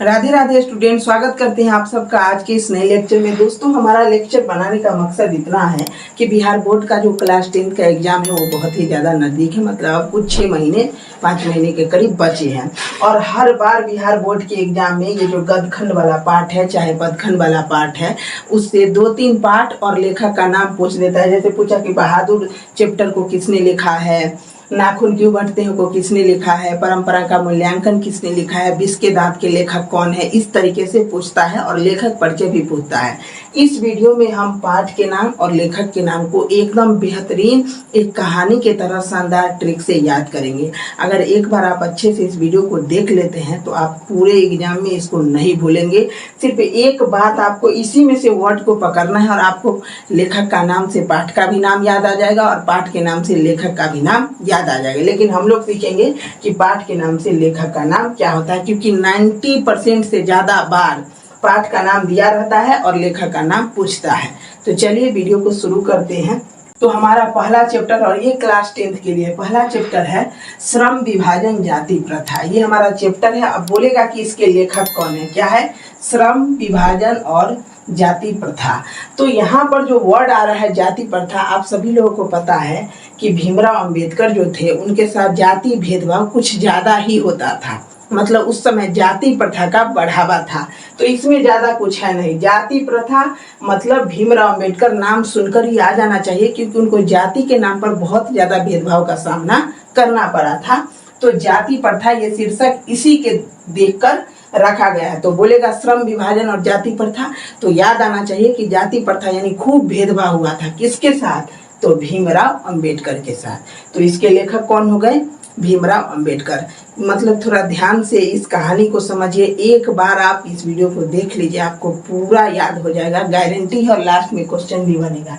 Radhe Radhe student, स्वागत करते हैं आप सबका आज के इस नए लेक्चर में। दोस्तों, हमारा लेक्चर बनाने का मकसद इतना है कि बिहार बोर्ड का जो क्लास 10 का एग्जाम है वो बहुत ही ज़्यादा नज़दीक है। मतलब अब कुछ 5 महीने के करीब बचे हैं और हर बार बिहार बोर्ड के एग्जाम में ये जो गदखंड वाला पार्ट है चाहे पदखंड वाला पार्ट है उससे 2-3 पार्ट और लेखक का नाम पूछ देता है। जैसे पूछा कि बहादुर चैप्टर को किसने लिखा है, नाखून क्यों बढ़ते हैं को किसने लिखा है, परंपरा का मूल्यांकन किसने लिखा है, विष के दांत के लेखक कौन है, इस तरीके से पूछता है और लेखक परिचय भी पूछता है। इस वीडियो में हम पाठ के नाम और लेखक के नाम को एकदम बेहतरीन एक कहानी के तरह शानदार ट्रिक से याद करेंगे। अगर एक बार आप अच्छे से इस वीडियो को देख लेते हैं तो आप पूरे एग्जाम में इसको नहीं भूलेंगे। सिर्फ एक बात आपको इसी में से वर्ड को पकड़ना है और आपको लेखक का नाम से पाठ का भी नाम याद आ जाएगा और पाठ के नाम से लेखक का भी नाम याद आ जाएगा। लेकिन हम लोग सीखेंगे कि पाठ के नाम से लेखक का नाम क्या होता है, क्योंकि 90% से ज्यादा बार पाठ का नाम दिया रहता है और लेखक का नाम पूछता है। तो चलिए वीडियो को शुरू करते हैं। तो हमारा पहला चैप्टर, और ये क्लास 10 के लिए पहला चैप्टर है श्रम विभाजन जाति प्रथा। ये हमारा चैप्टर है। अब बोलेगा कि इसके लेखक कौन है। क्या है? श्रम विभाजन और जाति प्रथा। तो यहाँ पर जो वर्ड आ रहा है जाति प्रथा, आप सभी लोगों को पता है कि भीमराव अंबेडकर जो थे उनके साथ जाति भेदभाव कुछ ज्यादा ही होता था। मतलब उस समय जाति प्रथा का बढ़ावा था। तो इसमें ज्यादा कुछ है नहीं। जाति प्रथा मतलब भीमराव अंबेडकर नाम सुनकर ही आ जाना चाहिए, क्योंकि उनको जाति के नाम पर बहुत ज्यादा भेदभाव का सामना करना पड़ा था। तो जाति प्रथा ये शीर्षक इसी के देखकर रखा गया है। तो बोलेगा श्रम विभाजन और जाति प्रथा, तो याद आना चाहिए कि जाति प्रथा यानी खूब भेदभाव हुआ था। किसके साथ? तो भीमराव अंबेडकर के साथ। तो इसके लेखक कौन हो गए? भीमराव अंबेडकर। मतलब थोड़ा ध्यान से इस कहानी को समझिए। एक बार आप इस वीडियो को देख लीजिए, आपको पूरा याद हो जाएगा, गारंटी है, और लास्ट में क्वेश्चन भी बनेगा।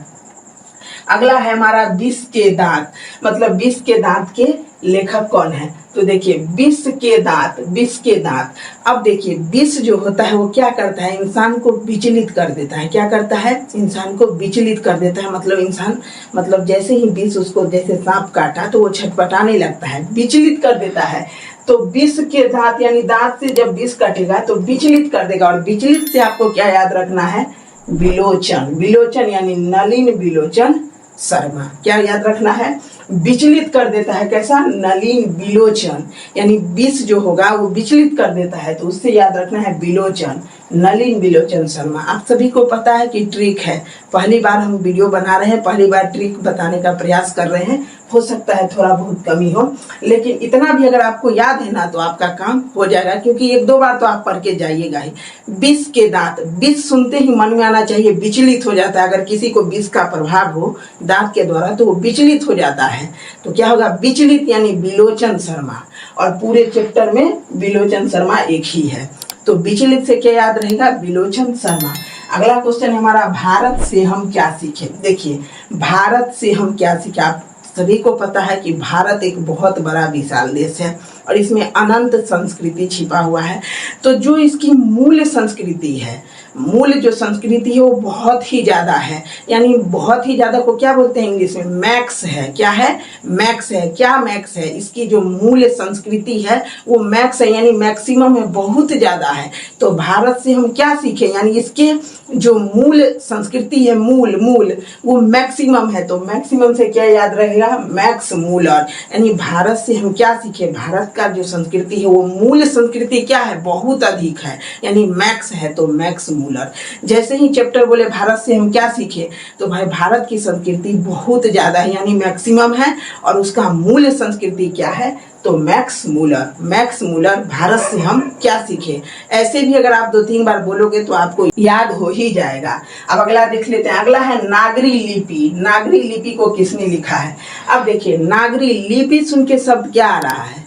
अगला है हमारा विष के दांत। मतलब विष के दांत के लेखक कौन है? तो देखिए विष के दांत, विष के दांत। अब देखिए विष जो होता है वो क्या करता है? इंसान को विचलित कर देता है। क्या करता है? इंसान को विचलित कर देता है। मतलब इंसान, मतलब जैसे ही विष उसको, जैसे सांप काटा तो वो छटपटाने लगता है, विचलित कर देता है। तो विष के दांत यानी दांत से जब विष कटेगा तो विचलित कर देगा। और विचलित से आपको क्या याद रखना है? विलोचन। विलोचन यानी नलिन विलोचन शर्मा। क्या याद रखना है? विचलित कर देता है। कैसा? नलिन विलोचन, यानी विष जो होगा वो विचलित कर देता है, तो उससे याद रखना है विलोचन, नलिन विलोचन शर्मा। आप सभी को पता है कि ट्रिक है, पहली बार हम वीडियो बना रहे हैं, पहली बार ट्रिक बताने का प्रयास कर रहे हैं। हो सकता है थोड़ा बहुत कमी हो, लेकिन इतना भी अगर आपको याद है ना तो आपका काम हो जाएगा, क्योंकि 1-2 बार तो आप पढ़ के जाइएगा ही। विष के दांत, विष सुनते ही मन में आना चाहिए विचलित हो जाता है। अगर किसी को विष का प्रभाव हो दांत के द्वारा तो वो विचलित हो जाता है। तो क्या होगा? विचलित यानी विलोचन शर्मा। और पूरे चैप्टर में विलोचन शर्मा एक ही है। तो विचलित से क्या याद रहेगा? विलोचन शर्मा। अगला क्वेश्चन है हमारा भारत से हम क्या सीखे। देखिए भारत से हम क्या सीखे। आप सभी को पता है कि भारत एक बहुत बड़ा विशाल देश है और इसमें अनंत संस्कृति छिपा हुआ है। तो जो इसकी मूल संस्कृति है, मूल जो संस्कृति है वो बहुत ही ज्यादा है। यानी बहुत ही ज्यादा को क्या बोलते हैं इंग्लिश में? मैक्स है। क्या है? मैक्स है। क्या मैक्स है? इसकी जो मूल संस्कृति है वो मैक्स है, यानी मैक्सिमम है, बहुत ज्यादा है। तो भारत से हम क्या सीखे? यानी इसके जो मूल संस्कृति है, मूल वो मैक्सिमम है। तो मैक्सिमम से क्या याद रहेगा? Max Muller. यानी भारत से हम क्या सीखे? भारत का जो संस्कृति है वो मूल संस्कृति क्या है? बहुत अधिक है, यानी मैक्स है, तो मैक्स मूलर। जैसे ही चैप्टर बोले भारत से हम क्या सीखे, तो भाई भारत की संस्कृति बहुत ज्यादा है, यानी मैक्सिमम है, और उसका मूल संस्कृति क्या है? तो Max Muller. Max Muller, Bharat से हम क्या सीखे। ऐसे भी अगर आप 2-3 बार बोलोगे तो आपको याद हो ही जाएगा। अब अगला देख लेते हैं। अगला है नागरी लिपि। नागरी लिपि को किसने लिखा है? अब देखिए नागरी लिपि सुन के शब्द क्या आ रहा है?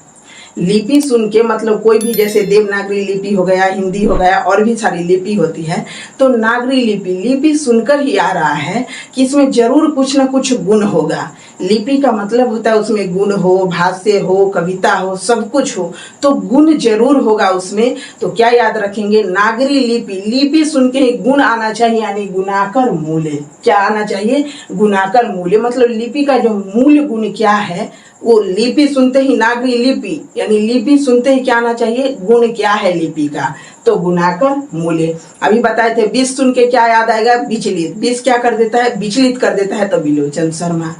लिपि सुन के मतलब कोई भी, जैसे देवनागरी लिपि हो गया, हिंदी हो गया, और भी सारी लिपि होती है। तो नागरी लिपि, लिपि सुनकर ही आ रहा है कि इसमें जरूर कुछ ना कुछ गुण होगा। लिपि का मतलब होता है उसमें गुण हो, भाष्य हो, कविता हो, सब कुछ हो, तो गुण जरूर होगा उसमें। तो क्या याद रखेंगे? नागरी लिपि। लिपि सुन के गुण आना चाहिए, यानी गुणाकर मूल्य। क्या आना चाहिए? गुणाकर मूल्य। मतलब लिपि का जो मूल गुण क्या है वो लिपि सुनते ही, नागरी लिपि यानी लिपि सुनते ही क्या आना चाहिए, गुण क्या है लिपि का, तो गुणाकर मूल्य। अभी बताए थे बीस सुन के क्या याद आएगा, विचलित। बीस क्या कर देता है, विचलित कर देता है, तो बिलोचन शर्मा।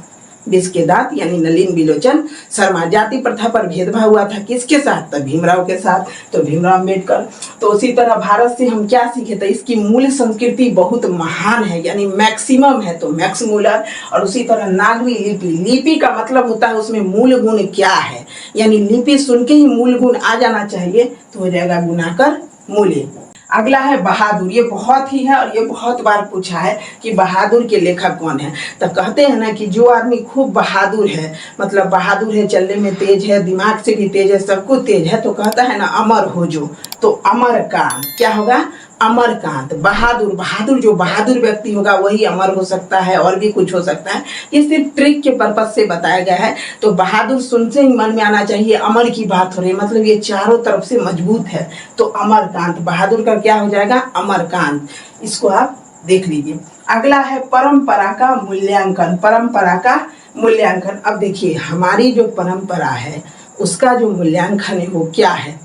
बीस के दांत यानी नलिन बिलोचन शर्मा। जाति प्रथा पर भेदभाव हुआ था किसके साथ, तो भीमराव के साथ, तो भीमराव अम्बेडकर। तो उसी तरह भारत से हम क्या सीखे, तो इसकी मूल संस्कृति बहुत महान है यानी मैक्सिमम है, तो मैक्स मूलर। और उसी तरह नागरी लिपि, लिपि का मतलब होता है उसमें मूल गुण क्या है, यानी लिपि सुन के ही मूल गुण आ जाना चाहिए, तो हो जाएगा गुणाकर मूल्य। अगला है बहादुर। ये बहुत ही है और ये बहुत बार पूछा है कि बहादुर के लेखक कौन है। तो कहते हैं ना कि जो आदमी खूब बहादुर है, मतलब बहादुर है, चलने में तेज है, दिमाग से भी तेज है, सब कुछ तेज है, तो कहता है ना अमर हो जो, तो अमरकांत क्या होगा, अमरकांत। बहादुर, बहादुर जो बहादुर व्यक्ति होगा वही अमर हो सकता है, और भी कुछ हो सकता है, ये सिर्फ ट्रिक के पर्पज से बताया गया है। तो बहादुर सुनते ही मन में आना चाहिए अमर की बात हो रही है, मतलब ये चारों तरफ से मजबूत है, तो अमरकांत। बहादुर का क्या हो जाएगा, अमरकांत। इसको आप देख लीजिए। अगला है परंपरा का मूल्यांकन। परंपरा का मूल्यांकन। अब देखिए हमारी जो परंपरा है उसका जो मूल्यांकन है वो क्या है।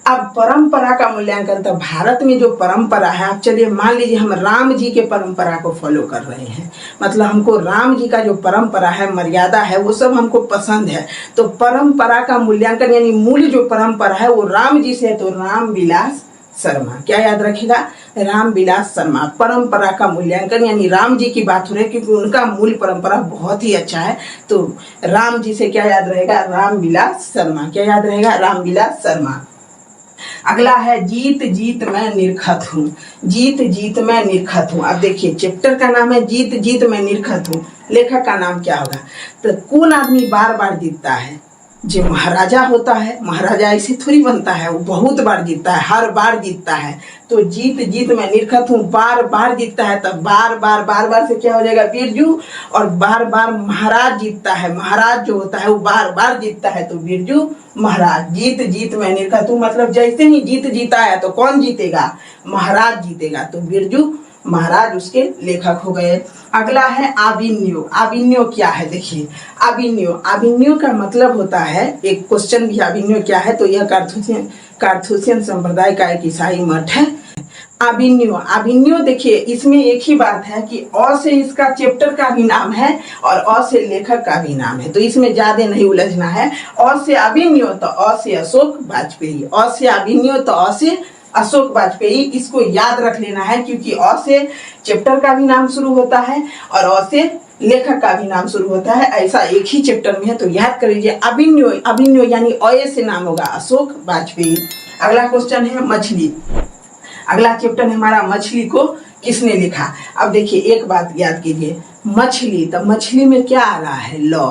अब परंपरा का मूल्यांकन, तो भारत में जो परंपरा है, आप चलिए मान लीजिए हम राम जी के परंपरा को फॉलो कर रहे हैं, मतलब हमको राम जी का जो परंपरा है, मर्यादा है, वो सब हमको पसंद है, तो परंपरा का मूल्यांकन यानी मूल जो परंपरा है वो राम जी से है, तो राम विलास शर्मा। क्या याद रखिएगा, राम विलास शर्मा। परंपरा का मूल्यांकन यानी राम जी की बात हो रही है क्योंकि उनका मूल परंपरा बहुत ही अच्छा है, तो राम जी से क्या याद रहेगा, राम विलास शर्मा। क्या याद रहेगा, राम विलास शर्मा। अगला है जीत जीत मैं निरखत हूँ। जीत जीत मैं निरखत हूँ। अब देखिए चैप्टर का नाम है जीत जीत मैं निरखत हूँ, लेखक का नाम क्या होगा, तो कौन आदमी बार बार जीतता है, जो महाराजा होता है। महाराजा ऐसे थोड़ी बनता है, वो बहुत बार जीतता है, हर बार जीतता है, तो जीत जीत मैं निरखत हूँ, बार बार जीतता है, तब बार बार बार बार से क्या हो जाएगा, बिरजू। और बार बार महाराज जीतता है, महाराज जो होता है वो बार बार जीतता है, तो बिरजू महाराज। जीत जीत मैं निरखत हूँ, मतलब जैसे ही जीत जीता है तो कौन जीतेगा, महाराज जीतेगा, तो बिरजू महाराज उसके लेखक हो गए। अगला है आविन्यो। आविन्यो क्या है, देखिए आविन्यो, आविन्यो का मतलब होता है, एक क्वेश्चन भी, आविन्यो क्या है, तो यह कार्थुसियन संप्रदाय का एक ईसाई मठ है। आविन्यो, आविन्यो देखिए इसमें एक ही बात है कि अ से इसका चैप्टर का भी नाम है और अ से लेखक का भी नाम है, तो इसमें ज्यादा नहीं उलझना है। अ से आविन्यो तो अ से अशोक वाजपेयी, अ से आविन्यो तो अ से अशोक वाजपेयी। इसको याद रख लेना है क्योंकि अ से चैप्टर का भी नाम शुरू होता है और अ से लेखक का भी नाम शुरू होता है, ऐसा एक ही चैप्टर में है, तो याद कर लीजिए अभिन्यो। अभिन्यो यानी अ से नाम होगा अशोक वाजपेयी। अगला क्वेश्चन है मछली। अगला चैप्टर है हमारा मछली को किसने लिखा। अब देखिए एक बात याद कीजिए, मछली, तो मछली में क्या आ रहा है, लॉ।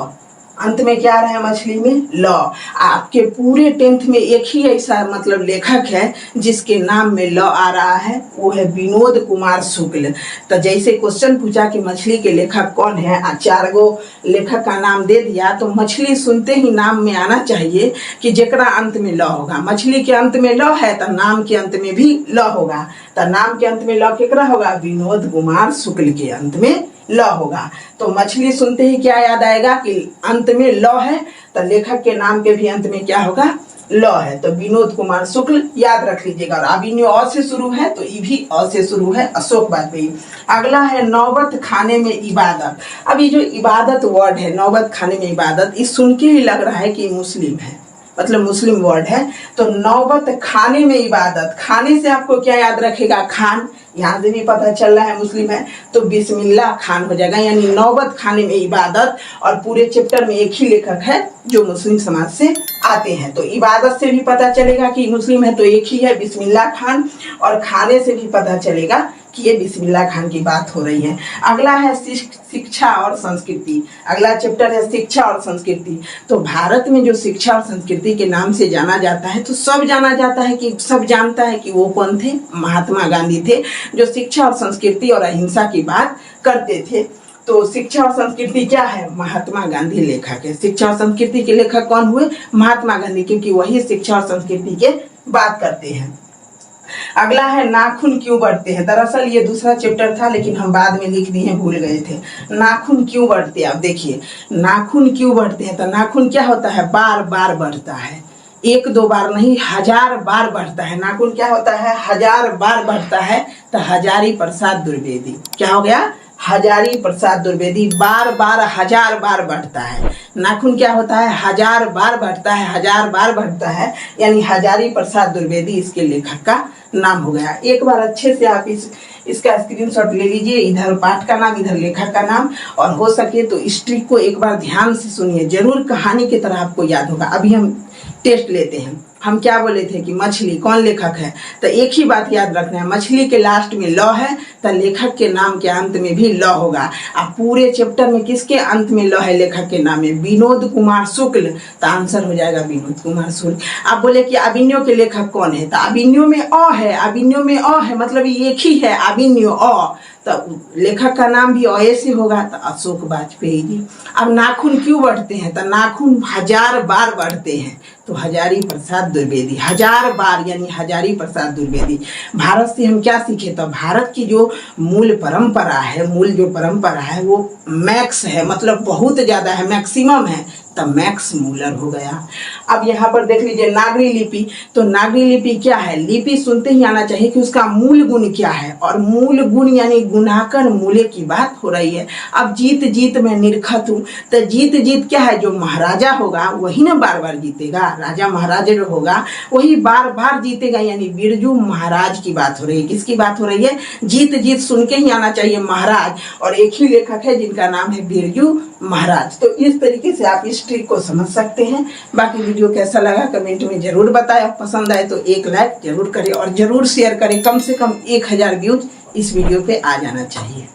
अंत में क्या आ रहा है मछली में, लॉ। आपके पूरे 10th में एक ही ऐसा मतलब लेखक है जिसके नाम में लॉ आ रहा है, वो है विनोद कुमार शुक्ल। तो जैसे क्वेश्चन पूछा कि मछली के लेखक कौन है, 4 गो लेखक का नाम दे दिया, तो मछली सुनते ही नाम में आना चाहिए कि जेकरा अंत में लॉ होगा। मछली के अंत में लॉ है तो नाम के अंत में भी लॉ होगा, तो नाम के अंत में लॉ केकरा होगा, विनोद कुमार शुक्ल के अंत में लॉ होगा। तो मछली सुनते ही क्या याद आएगा कि अंत में लॉ है, तो लेखक के नाम के भी अंत में क्या होगा, लॉ है, तो विनोद कुमार शुक्ल याद रख लीजिएगा। और अभिन्यो अ से शुरू है तो ई भी अ से शुरू है, अशोक वाजपेयी। अगला है नौबत खाने में इबादत। अब ये जो इबादत वर्ड है, नौबत खाने में इबादत, इस सुन के ही लग रहा है कि मुस्लिम है, मतलब मुस्लिम वर्ड है। तो नौबत खाने में इबादत, खाने से आपको क्या याद रखेगा, खान, यहाँ से भी पता चल रहा है मुस्लिम है, तो बिस्मिल्लाह खान हो जाएगा, यानी नौबत खाने में इबादत। और पूरे चैप्टर में एक ही लेखक है जो मुस्लिम समाज से आते हैं, तो इबादत से भी पता चलेगा कि मुस्लिम है, तो एक ही है बिस्मिल्लाह खान, और खाने से भी पता चलेगा कि ये बिस्मिल्लाह खान की बात हो रही है। अगला है शिक्षा और संस्कृति। अगला चैप्टर है शिक्षा और संस्कृति। तो भारत में जो शिक्षा और संस्कृति के नाम से जाना जाता है, तो सब जाना जाता है कि सब जानता है कि वो कौन थे, महात्मा गांधी थे, जो शिक्षा और संस्कृति और अहिंसा की बात करते थे। तो शिक्षा और संस्कृति क्या है, महात्मा गांधी लेखक है। शिक्षा और संस्कृति के लेखक कौन हुए, महात्मा गांधी, क्योंकि वही शिक्षा और संस्कृति के बात करते हैं। अगला है नाखून क्यों बढ़ते हैं। दरअसल ये दूसरा चैप्टर था लेकिन हम बाद में लिख दिए, भूल गए थे। नाखून क्यों बढ़ते हैं, अब देखिए नाखून क्यों बढ़ते हैं। तो नाखून क्या होता है, बार बार बढ़ता है, एक दो बार नहीं 1000 बार बढ़ता है। नाखून क्या होता है, 1000 बार बढ़ता है। तो हजारी प्रसाद द्विवेदी क्या हो गया, हजारी प्रसाद द्विवेदी बार बार 1000 बार बढ़ता है। नाखून क्या होता है, 1000 बार बढ़ता है, 1000 बार बढ़ता है, यानी हजारी प्रसाद द्विवेदी इसके लेखक का नाम हो गया। एक बार अच्छे से आप इसका स्क्रीनशॉट ले लीजिए, इधर पाठ का नाम, इधर लेखक का नाम, और हो सके तो इस ट्रिक को एक बार ध्यान से सुनिए, जरूर कहानी की तरह आपको याद होगा। अभी हम टेस्ट लेते हैं। हम क्या बोले थे कि मछली कौन लेखक है, तो एक ही बात याद रखना है, मछली के लास्ट में ल है तो लेखक के नाम के अंत में भी ल होगा। अब पूरे चैप्टर में किसके अंत में ल है लेखक के नाम में, विनोद कुमार शुक्ल, तो आंसर हो जाएगा विनोद कुमार शुक्ल। आप बोले कि अभिनयों के लेखक कौन है, तो अभिनयों में अ है, अभिनयों में अ है, मतलब एक ही है अभिनयो अ, तो लेखक का नाम भी अ से होगा, तो अशोक वाजपेयी जी। अब नाखून क्यों बढ़ते हैं, तो नाखून 1000 बार बढ़ते हैं, तो हजारी प्रसाद द्विवेदी, 1000 बार यानी हजारी प्रसाद द्विवेदी। भारत से हम क्या सीखे, तो भारत की जो मूल परंपरा है, मूल जो परंपरा है वो मैक्स है, मतलब बहुत ज्यादा है, मैक्सिमम है, तो मैक्स मूलर हो गया। अब यहाँ पर देख लीजिए नागरी लिपि, तो नागरी लिपि क्या है, लिपि सुनते ही आना चाहिए कि उसका मूल गुण क्या है, और मूल गुण यानी गुणाकर मूल्य की बात हो रही है। अब जीत जीत में निरखत हूँ, तो जीत जीत क्या है, जो महाराजा होगा वही ना बार बार जीतेगा, राजा महाराजा जो होगा वही बार बार जीतेगा, यानी बिरजू महाराज की बात हो रही है। किसकी बात हो रही है, जीत जीत सुन के ही आना चाहिए महाराज, और एक ही लेखक है जिनका नाम है बिरजू महाराज। तो इस तरीके से आप इस ट्रिक को समझ सकते हैं। बाकी वीडियो कैसा लगा कमेंट में जरूर बताएं, पसंद आए तो एक लाइक जरूर करें और जरूर शेयर करें, कम से कम 1000 व्यूज इस वीडियो पे आ जाना चाहिए।